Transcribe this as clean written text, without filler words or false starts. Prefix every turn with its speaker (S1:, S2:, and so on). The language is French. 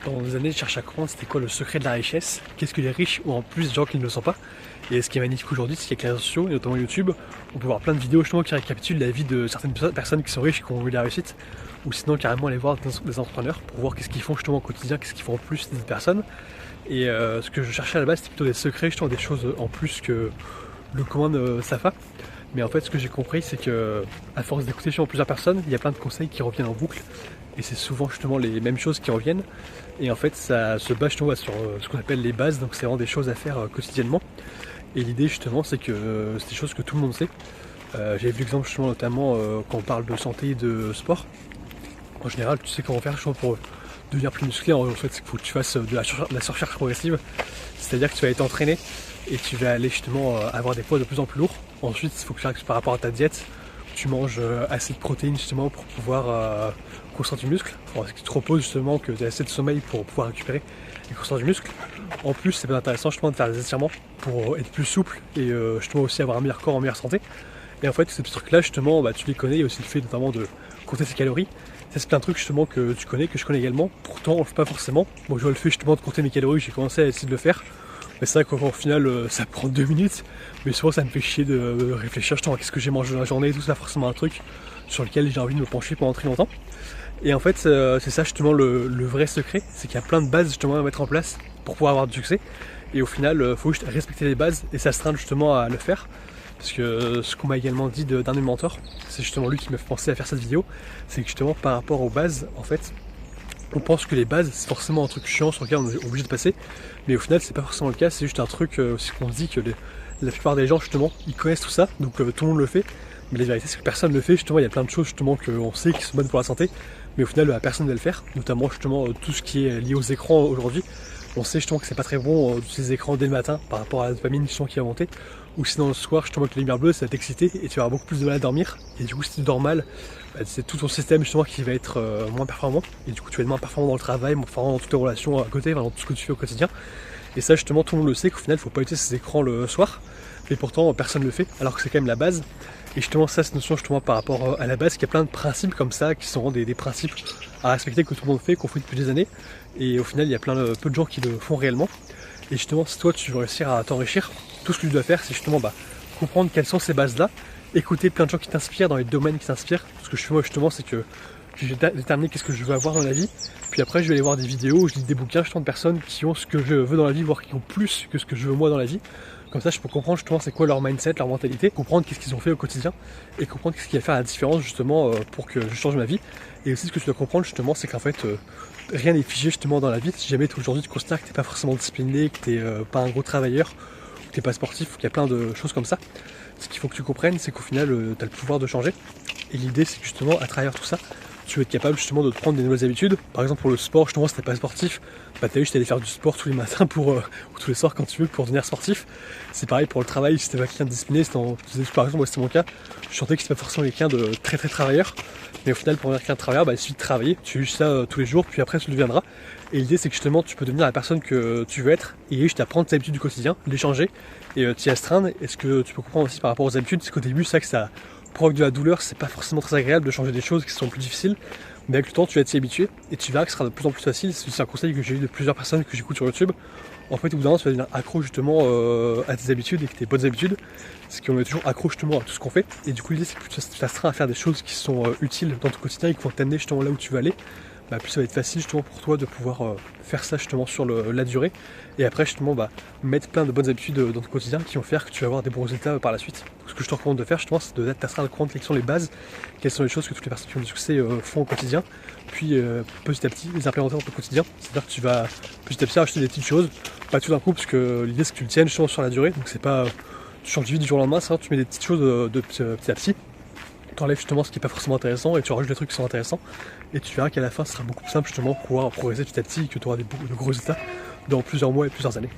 S1: Pendant des années, je cherchais à comprendre c'était quoi le secret de la richesse, qu'est-ce que les riches ont en plus des gens qui ne le sont pas. Et ce qui est magnifique aujourd'hui, c'est qu'avec les réseaux sociaux, et notamment YouTube, on peut voir plein de vidéos justement qui récapitulent la vie de certaines personnes qui sont riches, qui ont eu la réussite, ou sinon carrément aller voir des entrepreneurs pour voir qu'est-ce qu'ils font justement au quotidien, qu'est-ce qu'ils font en plus des personnes. Et ce que je cherchais à la base, c'était plutôt des secrets, justement des choses en plus que le commun ne savent pas. Mais en fait, ce que j'ai compris, c'est que à force d'écouter justement plusieurs personnes, il y a plein de conseils qui reviennent en boucle. Et c'est souvent justement les mêmes choses qui reviennent. Et en fait, ça se base justement sur ce qu'on appelle les bases. Donc c'est vraiment des choses à faire quotidiennement. Et l'idée justement, c'est que c'est des choses que tout le monde sait. J'ai vu l'exemple justement notamment quand on parle de santé et de sport. En général, tu sais comment faire justement pour devenir plus musclé. En fait, il faut que tu fasses de la surcharge progressive. C'est-à-dire que tu vas être entraîné et tu vas aller justement avoir des poids de plus en plus lourds. Ensuite, il faut que tu regardes par rapport à ta diète, tu manges assez de protéines justement pour pouvoir construire du muscle. Ce qui te repose justement que tu as assez de sommeil pour pouvoir récupérer et construire du muscle. En plus, c'est pas intéressant justement de faire des étirements pour être plus souple et justement aussi avoir un meilleur corps en meilleure santé. Et en fait, ces petits trucs là justement, tu les connais. Il y a aussi le fait notamment de compter ses calories. Ça, c'est plein de trucs justement que tu connais, que je connais également. Pourtant, on le fait pas forcément. Moi, je vois le fait justement de compter mes calories, j'ai commencé à essayer de le faire. Mais c'est vrai qu'au final, ça prend 2 minutes. Mais souvent, ça me fait chier de réfléchir justement à qu'est-ce que j'ai mangé dans la journée et tout ça. Forcément, un truc sur lequel j'ai envie de me pencher pendant très longtemps. Et en fait, c'est ça justement le vrai secret. C'est qu'il y a plein de bases justement à mettre en place pour pouvoir avoir du succès. Et au final, il faut juste respecter les bases et s'astreindre justement à le faire. Parce que ce qu'on m'a également dit d'un de mes mentors, c'est justement lui qui m'a fait penser à faire cette vidéo, c'est que justement par rapport aux bases, en fait, on pense que les bases c'est forcément un truc chiant sur lequel on est obligé de passer, mais au final c'est pas forcément le cas, c'est juste un truc aussi qu'on se dit que la plupart des gens justement ils connaissent tout ça, donc tout le monde le fait, mais la vérité c'est que personne ne le fait, justement il y a plein de choses justement qu'on sait qui sont bonnes pour la santé, mais au final personne ne va le faire, notamment justement tout ce qui est lié aux écrans aujourd'hui. On sait justement que c'est pas très bon d'utiliser les écrans dès le matin par rapport à la dopamine justement qui va monter, ou sinon le soir justement avec la lumière bleue ça va t'exciter et tu vas avoir beaucoup plus de mal à dormir, et du coup si tu dors mal, c'est tout ton système justement qui va être moins performant, et du coup tu vas être moins performant dans le travail, moins performant dans toutes tes relations à côté, dans tout ce que tu fais au quotidien. Et ça justement tout le monde le sait qu'au final il faut pas utiliser ces écrans le soir, mais pourtant personne ne le fait alors que c'est quand même la base. Et justement ça, cette notion justement par rapport à la base, qu'il y a plein de principes comme ça qui sont des principes à respecter que tout le monde fait, qu'on fait depuis des années, et au final il y a peu de gens qui le font réellement. Et justement si toi tu veux réussir à t'enrichir, tout ce que tu dois faire c'est justement comprendre quelles sont ces bases là, écouter plein de gens qui t'inspirent dans les domaines qui t'inspirent. Ce que je fais moi justement c'est que j'ai déterminé qu'est-ce que je veux avoir dans la vie, puis après je vais aller voir des vidéos, je lis des bouquins justement de personnes qui ont ce que je veux dans la vie, voire qui ont plus que ce que je veux moi dans la vie. Comme ça je peux comprendre justement c'est quoi leur mindset, leur mentalité, comprendre qu'est-ce qu'ils ont fait au quotidien et comprendre qu'est-ce qui va faire la différence justement pour que je change ma vie. Et aussi ce que tu dois comprendre justement c'est qu'en fait rien n'est figé justement dans la vie. Si jamais aujourd'hui tu considères que t'es pas forcément discipliné, que t'es pas un gros travailleur, que t'es pas sportif, qu'il y a plein de choses comme ça, ce qu'il faut que tu comprennes c'est qu'au final tu as le pouvoir de changer. Et l'idée c'est que justement à travers tout ça, tu vas être capable justement de te prendre des nouvelles habitudes. Par exemple pour le sport, justement si t'es pas sportif, t'as vu je t'allais faire du sport tous les matins ou tous les soirs quand tu veux pour devenir sportif. C'est pareil pour le travail, si t'es pas quelqu'un de discipliné, par exemple moi c'était mon cas, je sentais que c'était pas forcément quelqu'un de très travailleur. Mais au final pour devenir quelqu'un de travailleur, il suffit de travailler, tu fais juste ça tous les jours, puis après tu le deviendras. Et l'idée c'est que justement tu peux devenir la personne que tu veux être et juste apprendre tes habitudes du quotidien, les changer et t'y astreindre. Et ce que tu peux comprendre aussi par rapport aux habitudes, c'est qu'au début c'est vrai que ça provoque de la douleur, c'est pas forcément très agréable de changer des choses qui sont plus difficiles, mais avec le temps tu vas t'y habituer et tu verras que ce sera de plus en plus facile. C'est un conseil que j'ai eu de plusieurs personnes que j'écoute sur YouTube. En fait au bout d'un moment tu vas devenir accro justement à tes habitudes et que tes bonnes habitudes, c'est qu'on est toujours accro justement à tout ce qu'on fait, et du coup l'idée c'est que tu t'astreins à faire des choses qui sont utiles dans ton quotidien et qui vont t'amener justement là où tu veux aller. Plus ça va être facile justement pour toi de pouvoir faire ça justement sur la durée, et après justement mettre plein de bonnes habitudes dans ton quotidien qui vont faire que tu vas avoir des bons résultats par la suite. Donc, ce que je te recommande de faire justement c'est de t'astreindre à comprendre quelles sont les bases, quelles sont les choses que toutes les personnes qui ont du succès font au quotidien, puis petit à petit les implémenter dans ton quotidien. C'est-à-dire que tu vas petit à petit acheter des petites choses, pas tout d'un coup, parce que l'idée c'est que tu le tiennes justement sur la durée, donc c'est pas tu changes de vie du jour au lendemain, c'est tu mets des petites choses de petit à petit. T'enlèves justement ce qui n'est pas forcément intéressant et tu rajoutes des trucs qui sont intéressants, et tu verras qu'à la fin ce sera beaucoup plus simple justement pour pouvoir progresser petit à petit et que tu auras de gros résultats dans plusieurs mois et plusieurs années.